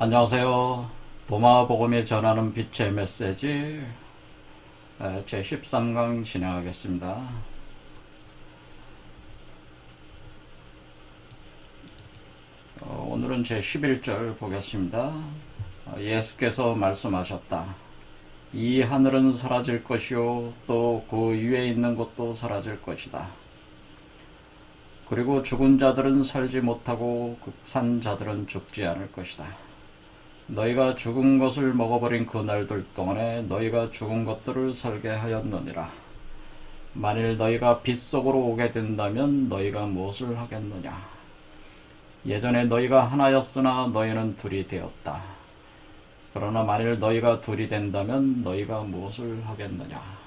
안녕하세요. 도마복음이 전하는 빛의 메시지 제 13강 진행하겠습니다. 오늘은 제 11절 보겠습니다. 예수께서 말씀하셨다. 이 하늘은 사라질 것이요 또 그 위에 있는 것도 사라질 것이다. 그리고 죽은 자들은 살지 못하고 산 자들은 죽지 않을 것이다. 너희가 죽은 것을 먹어버린 그 날들 동안에 너희가 죽은 것들을 살게 하였느니라. 만일 너희가 빛 속으로 오게 된다면 너희가 무엇을 하겠느냐. 예전에 너희가 하나였으나 너희는 둘이 되었다. 그러나 만일 너희가 둘이 된다면 너희가 무엇을 하겠느냐.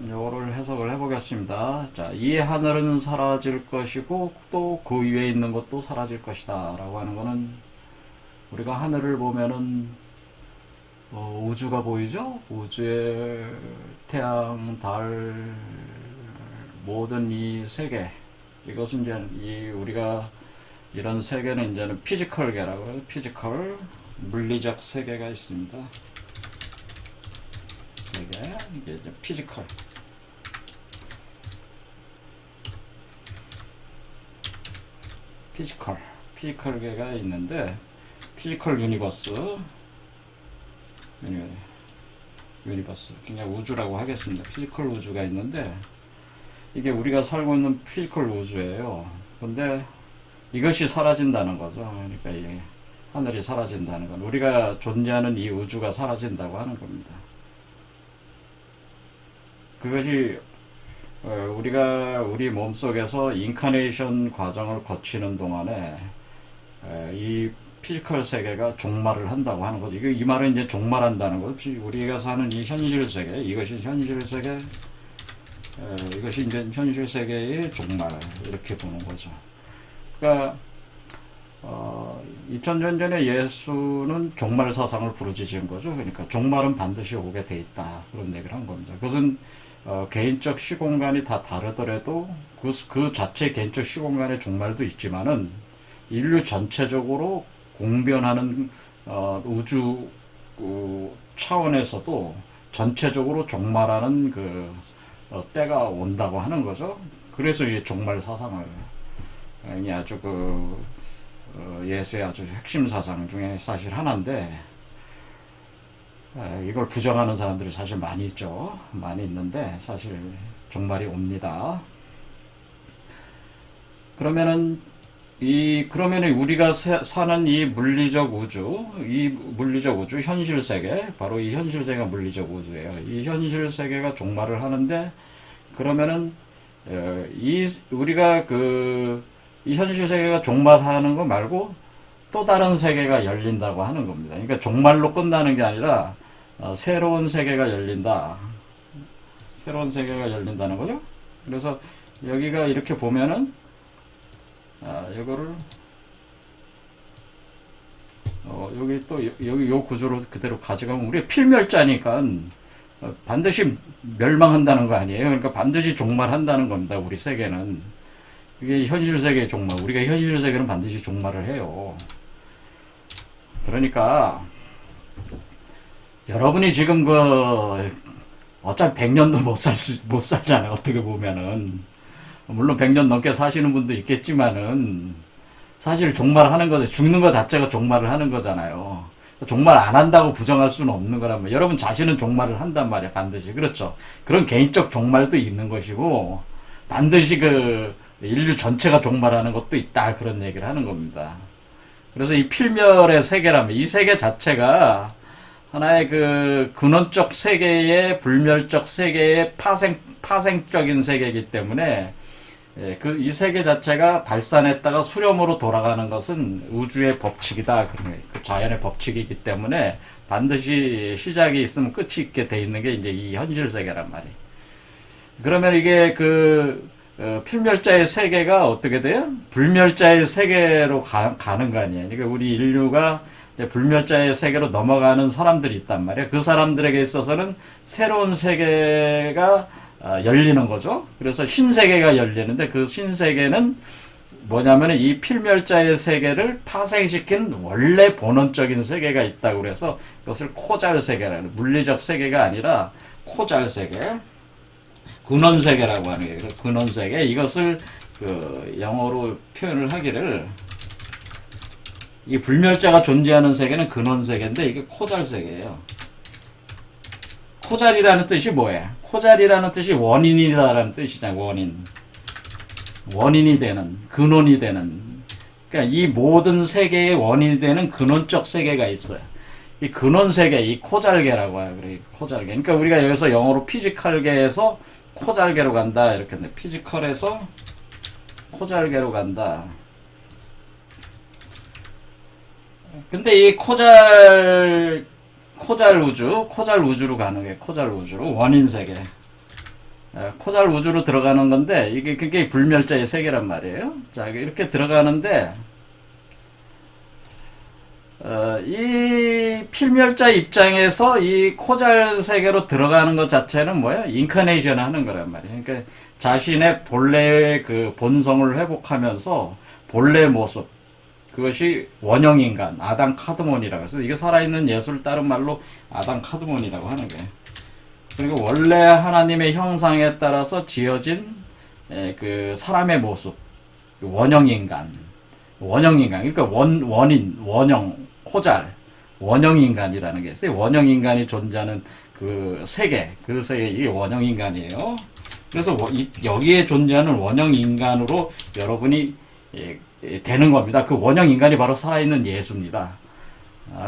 요거를 해석을 해보겠습니다. 자, 이 하늘은 사라질 것이고 또 그 위에 있는 것도 사라질 것이다 라고 하는 거는, 우리가 하늘을 보면은 우주가 보이죠? 우주의 태양, 달, 모든 이 세계, 이것은 이제 우리가 이런 세계는 이제는 피지컬계라고 해요. 피지컬, 물리적 세계가 있습니다. 세계, 이게 이제 피지컬. 피지컬계가 있는데, 피지컬 유니버스, 그냥 우주라고 하겠습니다. 피지컬 우주가 있는데, 이게 우리가 살고 있는 피지컬 우주예요. 근데 이것이 사라진다는 거죠. 그러니까 이게 하늘이 사라진다는 건, 우리가 존재하는 이 우주가 사라진다고 하는 겁니다. 그것이 우리가 우리 몸속에서 인카네이션 과정을 거치는 동안에 이 피지컬 세계가 종말을 한다고 하는 거죠. 이 말은 이제 종말한다는 거죠. 우리가 사는 이 현실 세계, 이것이 현실 세계, 이것이 이제 현실 세계의 종말, 이렇게 보는 거죠. 그러니까 2000년 전에 예수는 종말 사상을 부르짖은 거죠. 그러니까 종말은 반드시 오게 돼 있다, 그런 얘기를 한 겁니다. 그것은 개인적 시공간이 다 다르더라도 그 자체 개인적 시공간의 종말도 있지만은, 인류 전체적으로 공변하는 우주 차원에서도 전체적으로 종말하는 때가 온다고 하는 거죠. 그래서 이 종말 사상을 아주 예수의 아주 핵심 사상 중에 사실 하나인데, 이걸 부정하는 사람들이 사실 많이 있죠. 많이 있는데 사실 종말이 옵니다. 그러면은 우리가 사는 이 물리적 우주, 현실 세계, 바로 이 현실 세계가 물리적 우주예요. 이 현실 세계가 종말을 하는데, 그러면은 우리가 이 현실 세계가 종말하는 거 말고 또 다른 세계가 열린다고 하는 겁니다. 그러니까 종말로 끝나는 게 아니라 새로운 세계가 열린다. 새로운 세계가 열린다는 거죠. 그래서 여기가 이렇게 보면은 이거를 여기 또 여기 요 구조로 그대로 가져가면, 우리가 필멸자니까 반드시 멸망한다는 거 아니에요. 그러니까 반드시 종말한다는 겁니다. 우리 세계는. 이게 현실 세계의 종말. 우리가 현실 세계는 반드시 종말을 해요. 그러니까 여러분이 지금 어차피 100년도 못 살잖아요. 어떻게 보면은. 물론 100년 넘게 사시는 분도 있겠지만은, 사실 종말하는 거죠. 죽는 것 자체가 종말을 하는 거잖아요. 종말 안 한다고 부정할 수는 없는 거라면, 여러분 자신은 종말을 한단 말이야, 반드시. 그렇죠. 그런 개인적 종말도 있는 것이고, 반드시 인류 전체가 종말하는 것도 있다, 그런 얘기를 하는 겁니다. 그래서 이 필멸의 세계라면, 이 세계 자체가 하나의 근원적 세계의, 불멸적 세계의 파생적인 세계이기 때문에, 이 세계 자체가 발산했다가 수렴으로 돌아가는 것은 우주의 법칙이다. 그 자연의 법칙이기 때문에 반드시 시작이 있으면 끝이 있게 돼 있는 게 이제 이 현실 세계란 말이에요. 그러면 이게 필멸자의 세계가 어떻게 돼요? 불멸자의 세계로 가는 거 아니에요. 그러니까 우리 인류가 불멸자의 세계로 넘어가는 사람들이 있단 말이에요. 그 사람들에게 있어서는 새로운 세계가 열리는 거죠. 그래서 신세계가 열리는데 그 신세계는 뭐냐면 이 필멸자의 세계를 파생시킨 원래 본원적인 세계가 있다고 그래서 그것을 코잘 세계라는, 물리적 세계가 아니라 코잘 세계, 근원 세계라고 하는 게, 근원 세계, 이것을 그 영어로 표현을 하기를, 이 불멸자가 존재하는 세계는 근원 세계인데 이게 코잘 세계예요. 코잘이라는 뜻이 뭐예요? 코잘이라는 뜻이 원인이다라는 뜻이잖아요. 원인이 되는, 근원이 되는. 그러니까 이 모든 세계의 원인이 되는 근원적 세계가 있어요. 이 근원 세계, 이 코잘계라고 해요. 그래, 코잘계. 그러니까 우리가 여기서 영어로 피지컬계에서 코잘계로 간다 이렇게 했는데, 피지컬에서 코잘계로 간다. 근데 이 코잘 우주로 가는 게, 코잘 우주로, 원인 세계. 코잘 우주로 들어가는 건데, 이게 그게 불멸자의 세계란 말이에요. 자, 이렇게 들어가는데, 이 필멸자 입장에서 이 코잘 세계로 들어가는 것 자체는 뭐야? 인카네이션 하는 거란 말이에요. 그러니까 자신의 본래의 그 본성을 회복하면서 본래 모습, 그것이 원형인간, 아담 카드몬이라고 해서, 이게 살아있는 예수를 따른 말로 아담 카드몬이라고 하는 거예요. 그리고 원래 하나님의 형상에 따라서 지어진 그 사람의 모습, 원형인간, 그러니까 원형, 코잘, 원형인간이라는 게 있어요. 원형인간이 존재하는 그 세계, 이게 원형인간이에요. 그래서 여기에 존재하는 원형인간으로 여러분이 되는 겁니다. 그 원형인간이 바로 살아있는 예수입니다.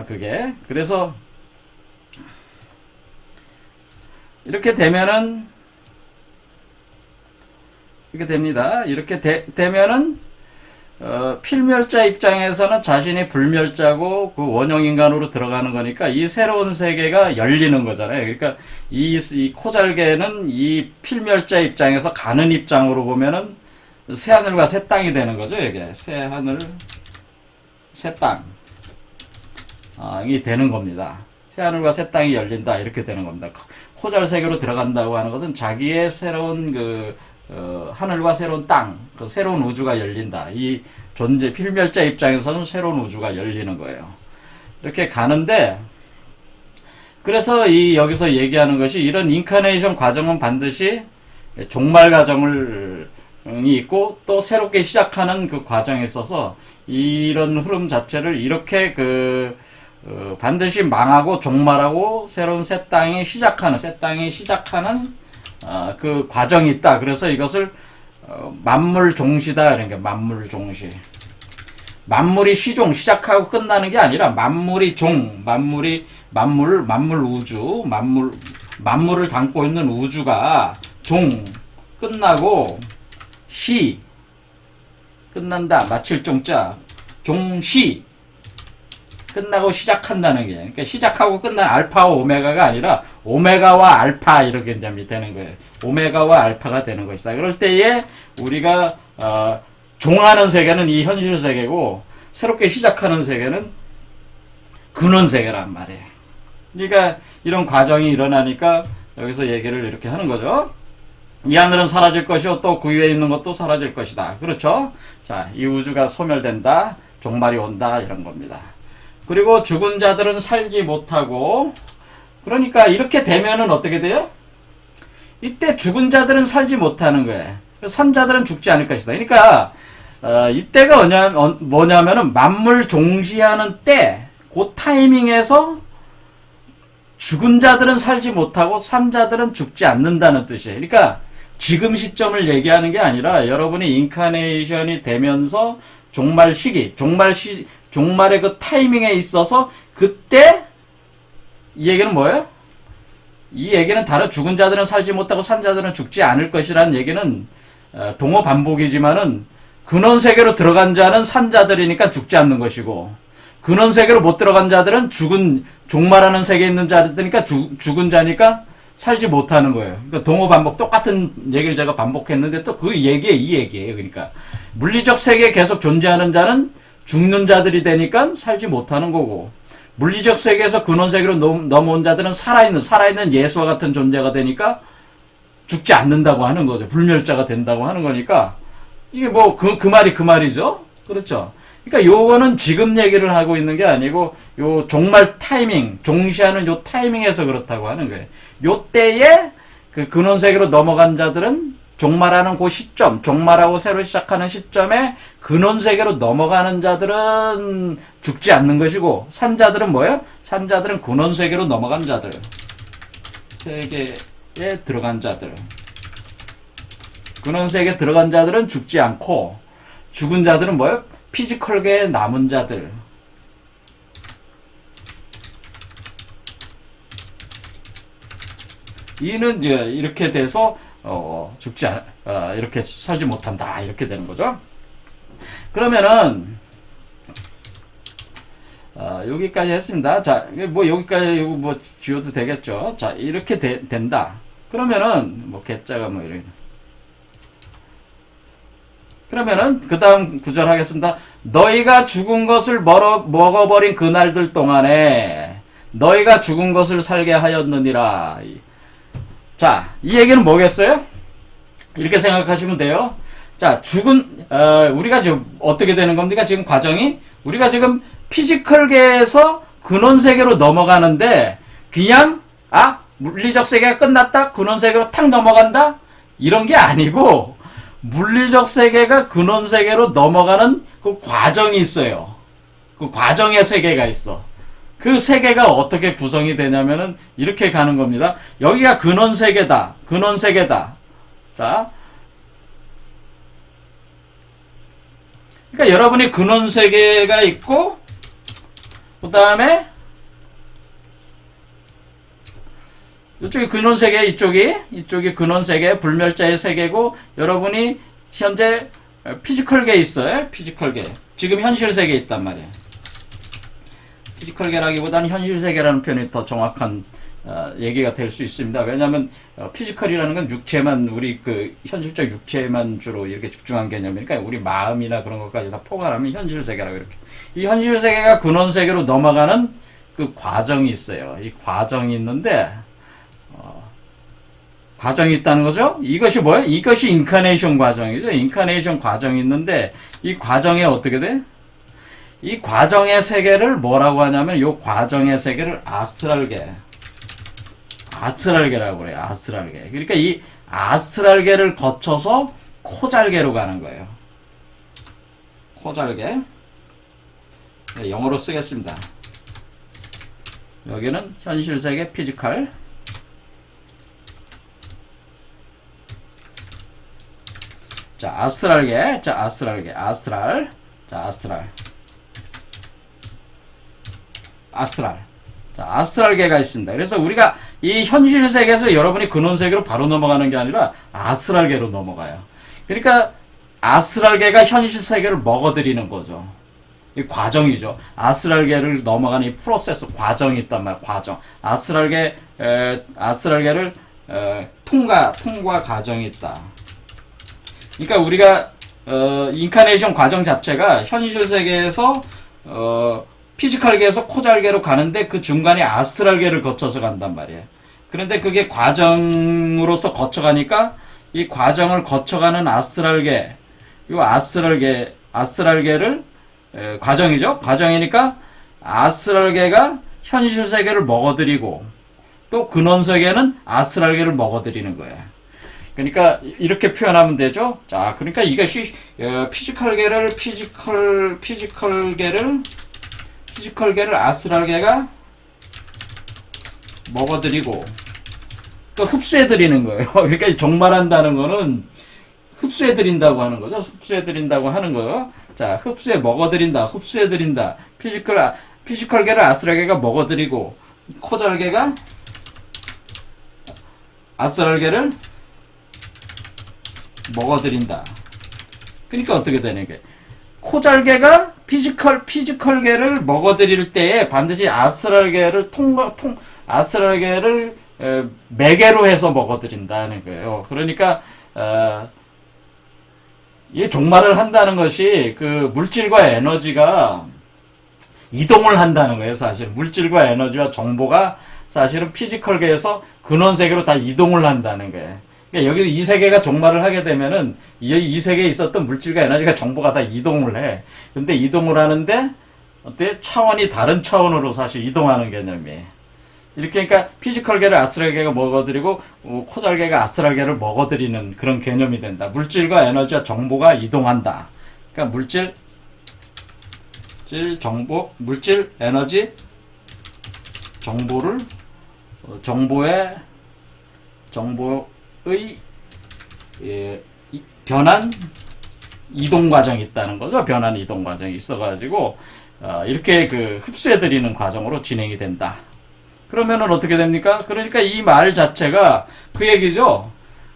그게. 그래서 이렇게 되면은, 이렇게 됩니다. 이렇게 되면은, 필멸자 입장에서는 자신이 불멸자고 그 원형인간으로 들어가는 거니까 이 새로운 세계가 열리는 거잖아요. 그러니까 이 코잘계는 이 필멸자 입장에서 가는 입장으로 보면은 새하늘과 새 땅이 되는 거죠. 이게 새하늘, 새 땅, 이 되는 겁니다. 새하늘과 새 땅이 열린다 이렇게 되는 겁니다. 코잘 세계로 들어간다고 하는 것은 자기의 새로운 하늘과 새로운 땅, 그 새로운 우주가 열린다. 이 필멸자 입장에서는 새로운 우주가 열리는 거예요. 이렇게 가는데, 그래서 여기서 얘기하는 것이, 이런 인카네이션 과정은 반드시 종말 과정이 있고 또 새롭게 시작하는 그 과정에 있어서 이런 흐름 자체를 이렇게 반드시 망하고 종말하고 새로운 새 땅이 시작하는 그 과정이 있다. 그래서 이것을 만물종시다 이런 게, 만물종시. 만물이 시작하고 끝나는 게 아니라 만물 우주, 만물을 담고 있는 우주가 끝나고 끝난다, 마칠 종자, 종시, 끝나고 시작한다는 게, 그러니까 시작하고 끝난 알파와 오메가가 아니라 오메가와 알파 이렇게 되는 거예요. 오메가와 알파가 되는 것이다. 그럴 때에 우리가 종하는 세계는 이 현실 세계고 새롭게 시작하는 세계는 근원 세계란 말이에요. 그러니까 이런 과정이 일어나니까 여기서 얘기를 이렇게 하는 거죠. 이 하늘은 사라질 것이요 또 그 위에 있는 것도 사라질 것이다. 그렇죠? 자, 이 우주가 소멸된다, 종말이 온다 이런 겁니다. 그리고 죽은 자들은 살지 못하고, 그러니까 이렇게 되면은 어떻게 돼요? 이때 죽은 자들은 살지 못하는 거예요. 산 자들은 죽지 않을 것이다. 그러니까 이때가 뭐냐면은 만물 종시하는 때, 그 타이밍에서 죽은 자들은 살지 못하고 산 자들은 죽지 않는다는 뜻이에요. 그러니까 지금 시점을 얘기하는 게 아니라 여러분이 인카네이션이 되면서 종말 시기, 종말의 그 타이밍에 있어서 그때 이 얘기는 뭐예요? 이 얘기는 다른 죽은 자들은 살지 못하고 산 자들은 죽지 않을 것이라는 얘기는 동어 반복이지만은 근원 세계로 들어간 자는 산 자들이니까 죽지 않는 것이고, 근원 세계로 못 들어간 자들은 종말하는 세계에 있는 자들이니까 죽은 자니까 살지 못하는 거예요. 그러니까 동어 반복, 똑같은 얘기를 제가 반복했는데 또 그 얘기에 이 얘기예요. 그러니까 물리적 세계에 계속 존재하는 자는 죽는 자들이 되니까 살지 못하는 거고, 물리적 세계에서 근원 세계로 넘어온 자들은 살아있는 예수와 같은 존재가 되니까 죽지 않는다고 하는 거죠. 불멸자가 된다고 하는 거니까 이게 뭐 그 말이 그 말이죠. 그렇죠. 그러니까 요거는 지금 얘기를 하고 있는 게 아니고 요 종말 타이밍, 종시하는 요 타이밍에서 그렇다고 하는 거예요. 요 때에 그 근원세계로 넘어간 자들은 종말하는 그 시점, 종말하고 새로 시작하는 시점에 근원세계로 넘어가는 자들은 죽지 않는 것이고, 산자들은 뭐예요? 산자들은 근원세계로 넘어간 자들, 세계에 들어간 자들, 근원세계에 들어간 자들은 죽지 않고, 죽은 자들은 뭐예요? 피지컬계에 남은 자들. 이는 이제 이렇게 돼서 죽지 않, 이렇게 살지 못한다, 이렇게 되는 거죠. 그러면은 여기까지 했습니다. 자, 뭐 여기까지 이거 뭐 지워도 되겠죠. 자, 이렇게 된다. 그러면은 뭐 개자가 뭐 이렇게. 그러면은 그 다음 구절 하겠습니다. 너희가 죽은 것을 먹어버린 그날들 동안에 너희가 죽은 것을 살게 하였느니라. 자, 이 얘기는 뭐겠어요? 이렇게 생각하시면 돼요. 자, 우리가 지금 어떻게 되는 겁니까? 지금 과정이 우리가 지금 피지컬계에서 근원세계로 넘어가는데 그냥 물리적 세계가 끝났다, 근원세계로 탁 넘어간다, 이런 게 아니고 물리적 세계가 근원세계로 넘어가는 그 과정이 있어요. 그 과정의 세계가 있어. 그 세계가 어떻게 구성이 되냐면은 이렇게 가는 겁니다. 여기가 근원세계다. 근원세계다. 자, 그러니까 여러분이 근원세계가 있고, 그 다음에 이쪽이 근원세계, 이쪽이 근원세계, 불멸자의 세계고, 여러분이 현재 피지컬계에 있어요. 피지컬계. 지금 현실세계에 있단 말이에요. 피지컬계라기보다는 현실세계라는 표현이 더 정확한 얘기가 될 수 있습니다. 왜냐하면 피지컬이라는 건 육체만, 우리 그 현실적 육체만 주로 이렇게 집중한 개념이니까 우리 마음이나 그런 것까지 다 포괄하면 현실세계라고 이렇게. 이 현실세계가 근원세계로 넘어가는 그 과정이 있어요. 이 과정이 있는데 과정이 있다는 거죠. 이것이 뭐예요? 이것이 인카네이션 과정이죠. 인카네이션 과정이 있는데 이 과정에 어떻게 돼? 이 과정의 세계를 뭐라고 하냐면 이 과정의 세계를 아스트랄계라고 그래요. 아스트랄계. 그러니까 이 아스트랄계를 거쳐서 코잘계로 가는 거예요. 코잘계. 네, 영어로 쓰겠습니다. 여기는 현실세계 피지컬. 자, 아스트랄계. 자, 아스트랄계. 아스트랄. 자, 아스트랄. 자, 아스트랄계가 있습니다. 그래서 우리가 이 현실 세계에서 여러분이 근원 세계로 바로 넘어가는 게 아니라 아스트랄계로 넘어가요. 그러니까 아스트랄계가 현실 세계를 먹어들이는 거죠. 이 과정이죠. 아스트랄계를 넘어가는 이 프로세스, 과정이 있단 말이에요. 과정. 아스트랄계를 통과 과정이 있다. 그러니까 우리가 인카네이션 과정 자체가 현실 세계에서 피지컬계에서 코잘계로 가는데 그 중간에 아스트랄계를 거쳐서 간단 말이에요. 그런데 그게 과정으로서 거쳐가니까 이 과정을 거쳐가는 아스트랄계, 이 아스트랄계를 과정이죠. 과정이니까 아스트랄계가 현실 세계를 먹어들이고 또 근원 세계는 아스트랄계를 먹어들이는 거예요. 그러니까 이렇게 표현하면 되죠. 자, 그러니까 이것이 피지컬계를 아스트랄계가 먹어들이고 또 흡수해들이는 거예요. 그러니까 종말한다는 거는 흡수해들인다고 하는 거죠. 흡수해들인다고 하는 거예요. 자, 흡수해들인다. 피지컬계를 아스트랄계가 먹어들이고 코잘계가 아스트랄계를 먹어들인다. 그러니까 어떻게 되는 게 코잘계가 피지컬계를 먹어들일 때에 반드시 아스트랄계를 매개로 해서 먹어들인다는 거예요. 그러니까 이 종말을 한다는 것이 그 물질과 에너지가 이동을 한다는 거예요. 사실 물질과 에너지와 정보가 사실은 피지컬계에서 근원세계로 다 이동을 한다는 거예요. 그러니까 여기 이 세계가 종말을 하게 되면은 이 세계에 있었던 물질과 에너지가 정보가 다 이동을 해. 근데 이동을 하는데 어때? 차원이 다른 차원으로 사실 이동하는 개념이. 이렇게 그러니까 피지컬계를 아스트랄계가 먹어들이고 코잘계가 아스트랄계를 먹어들이는 그런 개념이 된다. 물질과 에너지와 정보가 이동한다. 그러니까 물질, 에너지, 정보를 정보의 변환 이동 과정이 있다는 거죠. 변환 이동 과정이 있어가지고 이렇게 그 흡수해드리는 과정으로 진행이 된다. 그러면은 어떻게 됩니까? 그러니까 이 말 자체가 그 얘기죠.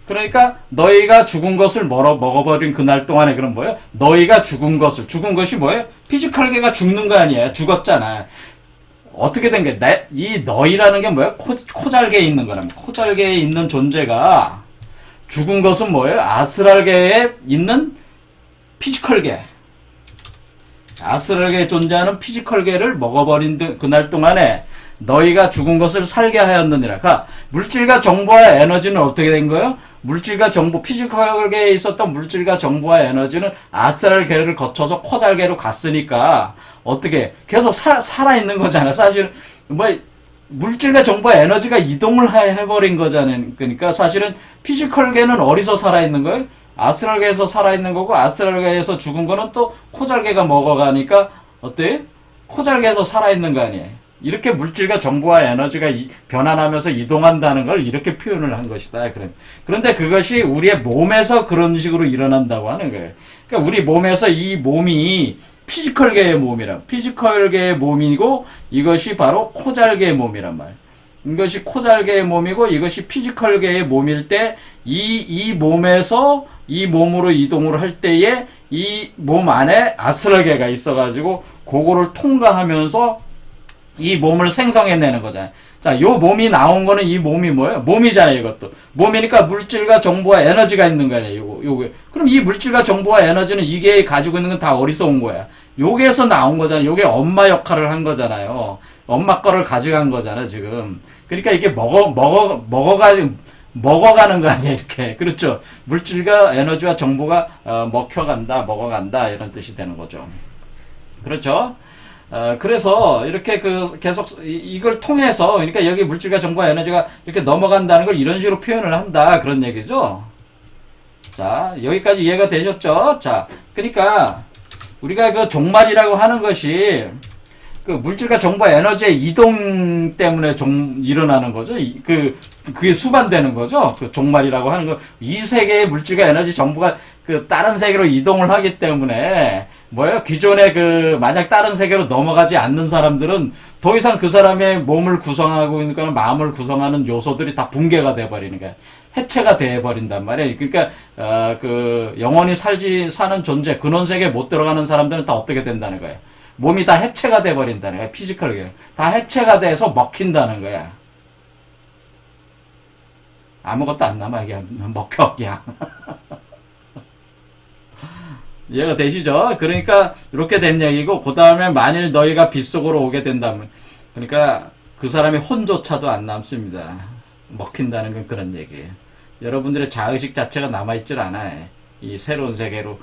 그러니까 너희가 죽은 것을 먹어버린 그날 동안에 그럼 뭐예요? 너희가 죽은 것이 뭐예요? 피지컬계가 죽는 거 아니에요? 죽었잖아. 어떻게 된 게, 이 너희라는 게 뭐예요? 코잘계에 있는 거랍니다. 코잘계에 있는 존재가 죽은 것은 뭐예요? 아스랄계에 있는 피지컬계. 아스랄계에 존재하는 피지컬계를 먹어버린 그날 동안에 너희가 죽은 것을 살게 하였느니라. 그러니까 물질과 정보와 에너지는 어떻게 된 거예요? 물질과 정보, 피지컬계에 있었던 물질과 정보와 에너지는 아스트랄계를 거쳐서 코잘계로 갔으니까 어떻게 계속 살아있는 거잖아. 사실 뭐 물질과 정보와 에너지가 이동을 해버린 거잖아요. 그러니까 사실은 피지컬계는 어디서 살아있는 거예요? 아스트랄계에서 살아있는 거고, 아스트랄계에서 죽은 거는 또 코잘계가 먹어가니까 어때요? 코잘계에서 살아있는 거 아니에요? 이렇게 물질과 정보와 에너지가 변환하면서 이동한다는 걸 이렇게 표현을 한 것이다. 그런데 그것이 우리의 몸에서 그런 식으로 일어난다고 하는 거예요. 그러니까 우리 몸에서 이 몸이 피지컬계의 몸이란, 피지컬계의 몸이고 이것이 바로 코잘계의 몸이란 말. 이것이 코잘계의 몸이고 이것이 피지컬계의 몸일 때 이 몸에서 이 몸으로 이동을 할 때에 이 몸 안에 아스트랄계가 있어가지고 그거를 통과하면서 이 몸을 생성해내는 거잖아요. 자, 요 몸이 나온 거는 이 몸이 뭐예요? 몸이잖아요, 이것도. 몸이니까 물질과 정보와 에너지가 있는 거예요, 요게. 그럼 이 물질과 정보와 에너지는 이게 가지고 있는 건 다 어디서 온 거야? 요게서 나온 거잖아요. 요게 엄마 역할을 한 거잖아요. 엄마 거를 가져간 거잖아, 지금. 그러니까 이게 먹어가는 거 아니야, 이렇게. 그렇죠. 물질과 에너지와 정보가, 먹어간다, 이런 뜻이 되는 거죠. 그렇죠. 그래서 이렇게 계속 이걸 통해서 그러니까 여기 물질과 정보와 에너지가 이렇게 넘어간다는 걸 이런 식으로 표현을 한다 그런 얘기죠. 자, 여기까지 이해가 되셨죠? 자, 그러니까 우리가 그 종말이라고 하는 것이 그 물질과 정보와 에너지의 이동 때문에 일어나는 거죠. 그게 수반되는 거죠. 그 종말이라고 하는 거. 이 세계의 물질과 에너지 정보가 그 다른 세계로 이동을 하기 때문에 뭐예요? 기존에 만약 다른 세계로 넘어가지 않는 사람들은 더 이상 그 사람의 몸을 구성하고 있는 거는 마음을 구성하는 요소들이 다 붕괴가 돼버리는 거야. 해체가 돼버린단 말이에요. 그러니까 영원히 사는 존재, 근원세계에 못 들어가는 사람들은 다 어떻게 된다는 거예요? 몸이 다 해체가 돼버린다는 거야. 피지컬하게. 다 해체가 돼서 먹힌다는 거야. 아무것도 안 남아. 그냥 먹혀, 그냥. 이해가 되시죠? 그러니까 이렇게 된 얘기고 그 다음에 만일 너희가 빗속으로 오게 된다면 그러니까 그 사람의 혼조차도 안 남습니다. 먹힌다는 건 그런 얘기예요. 여러분들의 자의식 자체가 남아있질 않아요. 이 새로운 세계로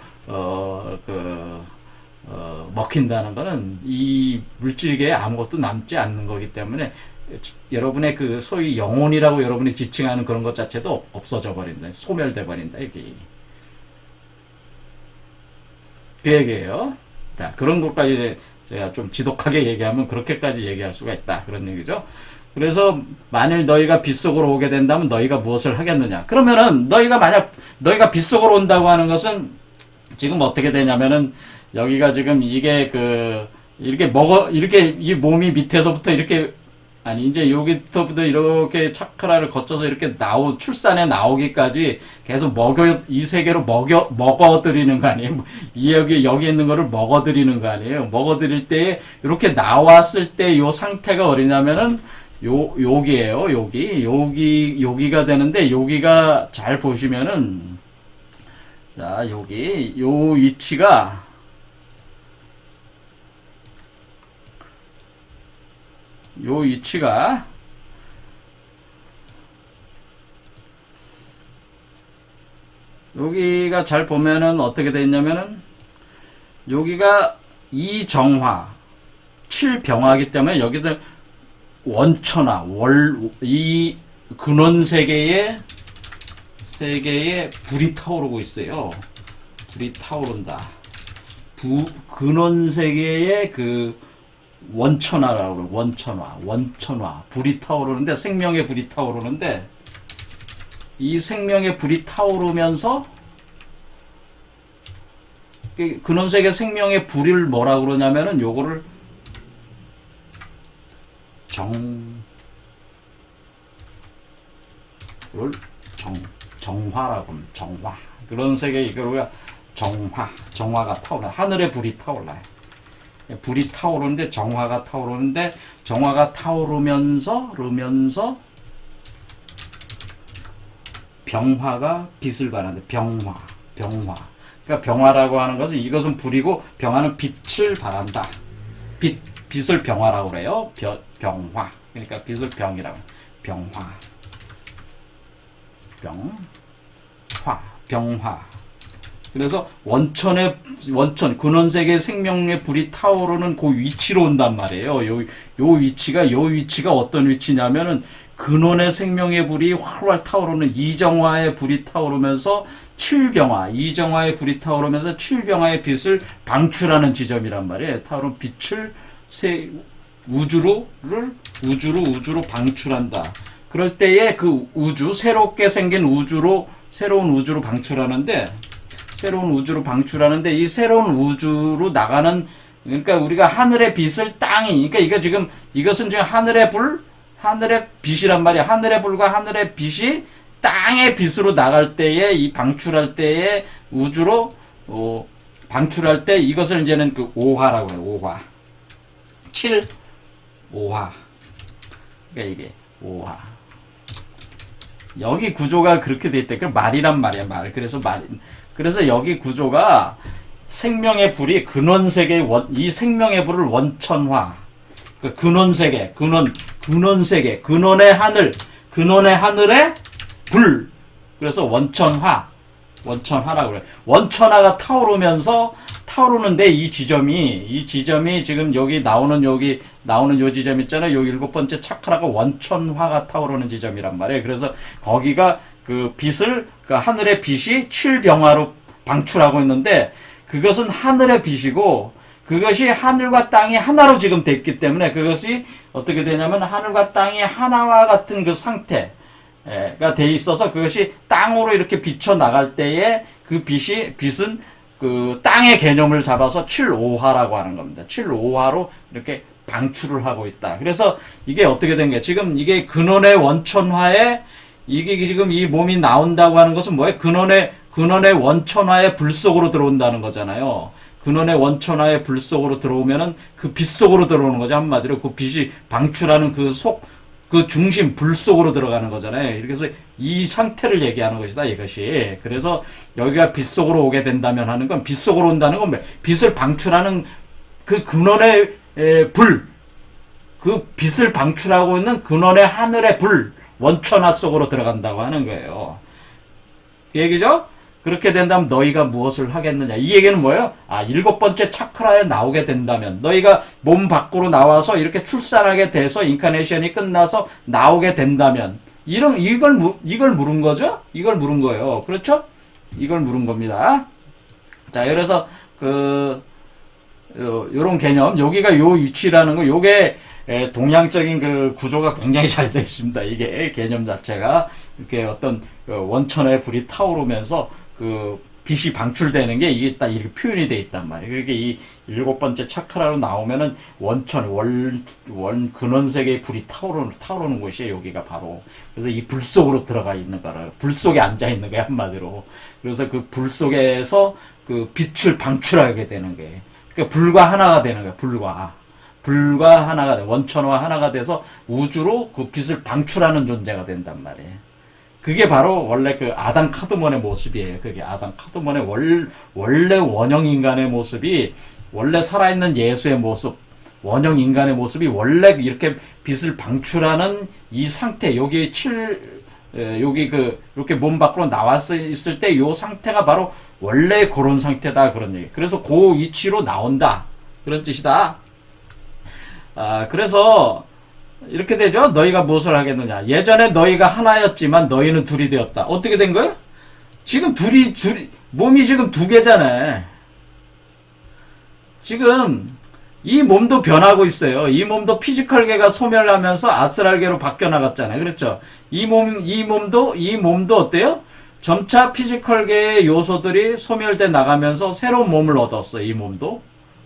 먹힌다는 거는 이 물질계에 아무것도 남지 않는 거기 때문에 여러분의 그 소위 영혼이라고 여러분이 지칭하는 그런 것 자체도 없어져 버린다. 소멸돼 버린다. 이게. 그 얘기예요. 자, 그런 것까지 제가 좀 지독하게 얘기하면 그렇게까지 얘기할 수가 있다. 그런 얘기죠. 그래서 만일 너희가 빗속으로 오게 된다면 너희가 무엇을 하겠느냐. 그러면은 너희가 빗속으로 온다고 하는 것은 지금 어떻게 되냐면은 여기가 지금 이게 이렇게 이 몸이 밑에서부터 이렇게 이제 여기서부터 이렇게 차크라를 거쳐서 이렇게 출산에 나오기까지 계속 이 세계로 먹어들이는 거 아니에요? 여기 있는 거를 먹어들이는 거 아니에요? 먹어들일 때, 이렇게 나왔을 때 요 상태가 어디냐면은, 여기에요, 여기가 되는데, 여기가 잘 보시면은, 자, 요 위치가, 여기가 잘 보면은 어떻게 돼 있냐면은 여기가 이정화 7병화이기 때문에 여기서 원천화 이 근원 세계에 불이 타오르고 있어요. 불이 타오른다. 근원 세계에 그 원천화라고 그래요. 원천화 불이 타오르는데, 생명의 불이 타오르는데, 이 생명의 불이 타오르면서 근원 세계 생명의 불을 뭐라 그러냐면은 요거를 정화라고 합니다. 정화. 그런 세계 이걸 우리가 정화가 타올라. 하늘의 불이 타올라요. 불이 타오르는데 정화가 타오르는데, 정화가 타오르면서 병화가 빛을 발하는데, 병화. 그러니까 병화라고 하는 것은, 이것은 불이고 병화는 빛을 발한다. 빛을 병화라고 그래요. 병화. 그러니까 빛을 병이라고. 병화. 그래서 근원 세계 생명의 불이 타오르는 그 위치로 온단 말이에요. 요 위치가 어떤 위치냐면은, 근원의 생명의 불이 활활 타오르는 이정화의 불이 타오르면서 이정화의 불이 타오르면서 7병화의 빛을 방출하는 지점이란 말이에요. 타오르는 빛을 우주로 방출한다. 그럴 때에 그 새롭게 생긴 새로운 우주로 방출하는데, 이 새로운 우주로 나가는, 그러니까 우리가 하늘의 빛을 그러니까 이것은 지금 하늘의 빛이란 말이야. 하늘의 불과 하늘의 빛이 땅의 빛으로 나갈 때에, 방출할 때에 우주로, 방출할 때 이것을 이제는 그 오화라고 해요. 오화. 5화. 그러니까 이게 5화. 여기 구조가 그렇게 돼 있다. 그 말이란 말이야, 말. 그래서 여기 구조가 생명의 불이 근원세계, 이 생명의 불을 원천화. 그 근원세계, 근원의 하늘의 불. 그래서 원천화라고 그래. 원천화가 타오르는데, 이 지점이 지금 여기 나오는 요 지점 있잖아요. 요 7번째 차크라가 원천화가 타오르는 지점이란 말이에요. 그래서 거기가 그 하늘의 빛이 7병화로 방출하고 있는데, 그것은 하늘의 빛이고, 그것이 하늘과 땅이 하나로 지금 됐기 때문에, 그것이 어떻게 되냐면 하늘과 땅이 하나와 같은 그 상태가 돼 있어서, 그것이 땅으로 이렇게 비쳐 나갈 때에 그 빛은 그 땅의 개념을 잡아서 7-5화라고 하는 겁니다. 7-5화로 이렇게 방출을 하고 있다. 그래서 이게 어떻게 된 거예요? 지금 이게 근원의 원천화에, 이게 지금 이 몸이 나온다고 하는 것은 뭐예요? 근원의 원천화의 불 속으로 들어온다는 거잖아요. 근원의 원천화의 불 속으로 들어오면은 그 빛 속으로 들어오는 거죠. 한마디로 그 빛이 방출하는 그 중심 불 속으로 들어가는 거잖아요. 그래서 이 상태를 얘기하는 것이다, 이것이. 그래서 여기가 빛 속으로 오게 된다면 하는 건, 빛 속으로 온다는 건 빛을 방출하는 그 근원의 불, 그 빛을 방출하고 있는 근원의 하늘의 불, 원천화 속으로 들어간다고 하는 거예요. 그 얘기죠? 그렇게 된다면 너희가 무엇을 하겠느냐. 이 얘기는 뭐예요? 7번째 차크라에 나오게 된다면, 너희가 몸 밖으로 나와서 이렇게 출산하게 돼서 인카네이션이 끝나서 나오게 된다면, 이걸 물은 거죠? 이걸 물은 거예요. 그렇죠? 이걸 물은 겁니다. 자, 그래서 요런 개념, 여기가 요 위치라는 거, 요게 동양적인 그 구조가 굉장히 잘 되어 있습니다. 이게 개념 자체가 이렇게 어떤 원천의 불이 타오르면서 그 빛이 방출되는 게 이게 딱 이렇게 표현이 되어 있단 말이에요. 그렇게 이 7번째 차크라로 나오면은 근원 세계의 불이 타오르는 곳이에요. 여기가 바로. 그래서 이 불 속으로 들어가 있는 거라. 불 속에 앉아 있는 거야, 한마디로. 그래서 그 불 속에서 그 빛을 방출하게 되는 거예요. 그러니까 불과 하나가 되는 거야, 불과 하나가 돼. 원천화 하나가 돼서 우주로 그 빛을 방출하는 존재가 된단 말이에요. 그게 바로 원래 그 아담 카드몬의 모습이에요. 그게 아담 카드몬의 원래 원형 인간의 모습이, 원래 살아있는 예수의 모습, 원형 인간의 모습이 원래 이렇게 빛을 방출하는 이 상태, 여기 여기 이렇게 몸 밖으로 나왔을 때 요 상태가 바로 원래 그런 상태다. 그런 얘기. 그래서 그 위치로 나온다. 그런 뜻이다. 그래서, 이렇게 되죠? 너희가 무엇을 하겠느냐. 예전에 너희가 하나였지만 너희는 둘이 되었다. 어떻게 된 거예요? 지금 몸이 지금 두 개잖아요. 지금, 이 몸도 변하고 있어요. 이 몸도 피지컬계가 소멸하면서 아스트랄계로 바뀌어 나갔잖아요. 그렇죠? 이 몸도 어때요? 점차 피지컬계의 요소들이 소멸돼 나가면서 새로운 몸을 얻었어요. 이 몸도.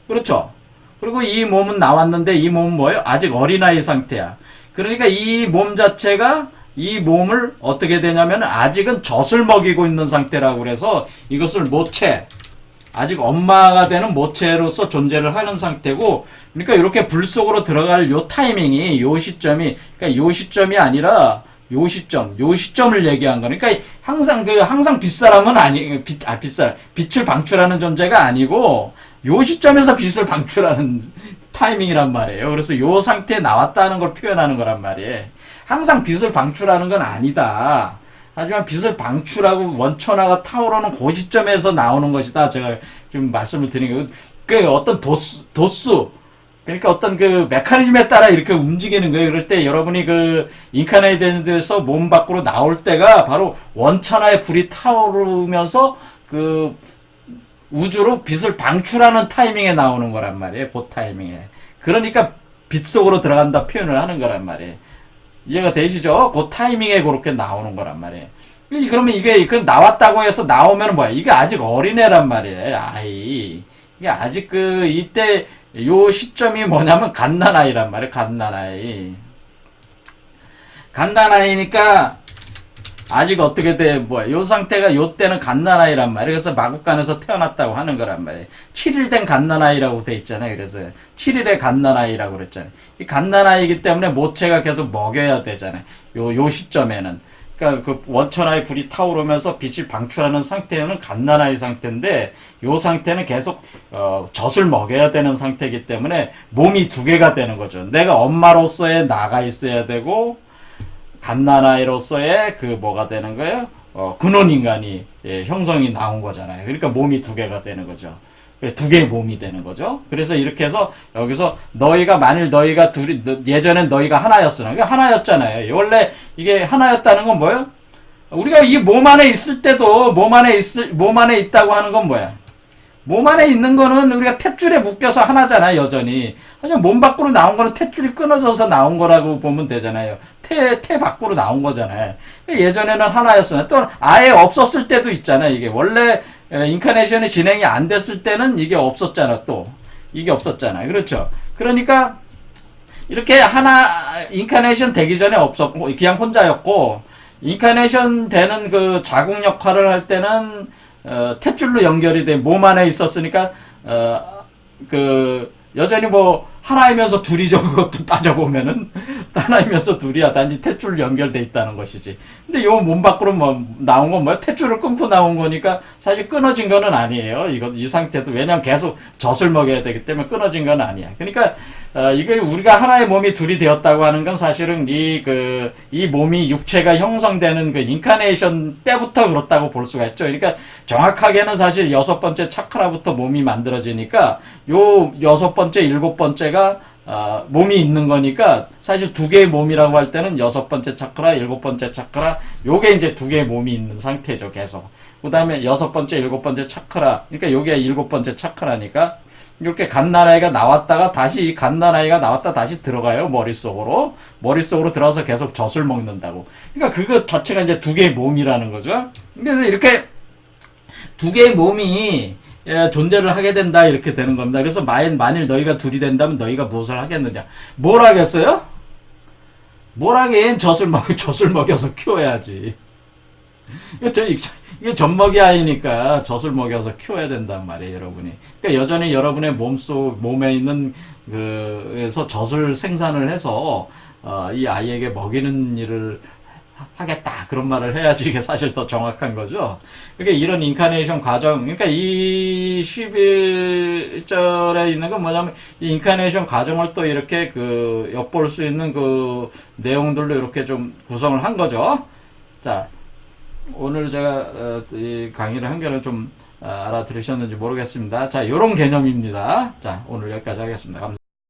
그렇죠? 그리고 이 몸은 나왔는데 이 몸은 뭐예요? 아직 어린아이 상태야. 그러니까 이 몸 자체가 이 몸을 어떻게 되냐면 아직은 젖을 먹이고 있는 상태라고 그래서 이것을 모체, 아직 엄마가 되는 모체로서 존재를 하는 상태고, 그러니까 이렇게 불 속으로 들어갈 요 타이밍이, 요 시점이 아니라 요 시점을 얘기한 거니까 항상 빗사람은 빛을 방출하는 존재가 아니고 요 시점에서 빛을 방출하는 타이밍이란 말이에요. 그래서 요 상태에 나왔다는 걸 표현하는 거란 말이에요. 항상 빛을 방출하는 건 아니다. 하지만 빛을 방출하고 원천화가 타오르는 그 시점에서 나오는 것이다. 제가 지금 말씀을 드린 거. 어떤 도수, 그러니까 어떤 메커니즘에 따라 이렇게 움직이는 거예요. 그럴 때 여러분이 인카네이션에서 몸 밖으로 나올 때가 바로 원천화의 불이 타오르면서 우주로 빛을 방출하는 타이밍에 나오는 거란 말이에요. 그 타이밍에. 그러니까 빛 속으로 들어간다 표현을 하는 거란 말이에요. 이해가 되시죠? 그 타이밍에 그렇게 나오는 거란 말이에요. 그러면 이게 나왔다고 해서 나오면 뭐야? 이게 아직 어린애란 말이에요. 아이. 이게 아직 이때 요 시점이 뭐냐면 갓난아이란 말이에요. 갓난아이. 갓난아이니까 아직 어떻게 돼, 요 상태가 요 때는 갓난아이란 말이에요. 그래서 마국간에서 태어났다고 하는 거란 말이에요. 7일 된 갓난아이라고 돼 있잖아요. 그래서 7일의 갓난아이라고 그랬잖아요. 이 갓난아이기 때문에 모체가 계속 먹여야 되잖아요. 요 시점에는. 그러니까 원천하의 불이 타오르면서 빛을 방출하는 상태는 갓난아이 상태인데, 요 상태는 계속 젖을 먹여야 되는 상태이기 때문에 몸이 두 개가 되는 거죠. 내가 엄마로서의 나가 있어야 되고, 갓난아이로서의 뭐가 되는 거예요? 근원인간이 형성이 나온 거잖아요. 그러니까 몸이 두 개가 되는 거죠. 두 개의 몸이 되는 거죠. 그래서 이렇게 해서 여기서 만일 너희가 예전엔 너희가 하나였으나, 이게 하나였잖아요. 원래 이게 하나였다는 건 뭐예요? 우리가 이 몸 안에 있을 때도 몸 안에 있다고 하는 건 뭐야? 몸 안에 있는 거는 우리가 탯줄에 묶여서 하나잖아요, 여전히. 하지만 몸 밖으로 나온 거는 탯줄이 끊어져서 나온 거라고 보면 되잖아요. 태 밖으로 나온 거잖아요. 예전에는 하나였으나, 또 아예 없었을 때도 있잖아요, 이게. 원래 인카네이션이 진행이 안 됐을 때는 이게 없었잖아, 또. 이게 없었잖아요. 그렇죠. 그러니까, 이렇게 인카네이션 되기 전에 없었고, 그냥 혼자였고, 인카네이션 되는 자궁 역할을 할 때는, 탯줄로 연결이 돼, 몸 안에 있었으니까, 여전히 하나이면서 둘이죠. 그것도 따져보면은. 하나이면서 둘이야. 단지 탯줄 연결돼 있다는 것이지. 근데 요 몸 밖으로 나온 건 뭐야? 탯줄을 끊고 나온 거니까 사실 끊어진 거는 아니에요. 이 상태도. 왜냐면 계속 젖을 먹여야 되기 때문에 끊어진 건 아니야. 그러니까, 이게 우리가 하나의 몸이 둘이 되었다고 하는 건 사실은 이 몸이 육체가 형성되는 인카네이션 때부터 그렇다고 볼 수가 있죠. 그러니까 정확하게는 사실 6번째 차크라부터 몸이 만들어지니까 요 6번째, 7번째가 몸이 있는 거니까 사실 두 개의 몸이라고 할 때는 6번째 차크라, 7번째 차크라, 요게 이제 두 개의 몸이 있는 상태죠, 계속. 그 다음에 6번째, 7번째 차크라, 그러니까 요게 7번째 차크라니까 이렇게 갓난아이가 나왔다가 다시 다시 들어가요, 머릿속으로 들어가서 계속 젖을 먹는다고. 그러니까 그거 자체가 이제 두 개의 몸이라는 거죠. 그래서 이렇게 두 개의 몸이 존재를 하게 된다, 이렇게 되는 겁니다. 그래서 만일 너희가 둘이 된다면 너희가 무엇을 하겠느냐? 뭘 하겠어요? 뭘 하긴 젖을 먹여서 키워야지. 이게 젖먹이 아이니까 젖을 먹여서 키워야 된단 말이에요, 여러분이. 그러니까 여전히 여러분의 몸에 있는 에서 젖을 생산을 해서 이 아이에게 먹이는 일을 하겠다, 그런 말을 해야지 이게 사실 더 정확한 거죠. 그러니까 이런 인카네이션 과정, 그러니까 이 11절에 있는 건 뭐냐면 이 인카네이션 과정을 또 이렇게 엿볼 수 있는 내용들로 이렇게 좀 구성을 한 거죠. 자, 오늘 제가 이 강의를 한 개는 좀 알아들으셨는지 모르겠습니다. 자, 요런 개념입니다. 자, 오늘 여기까지 하겠습니다. 감사합니다.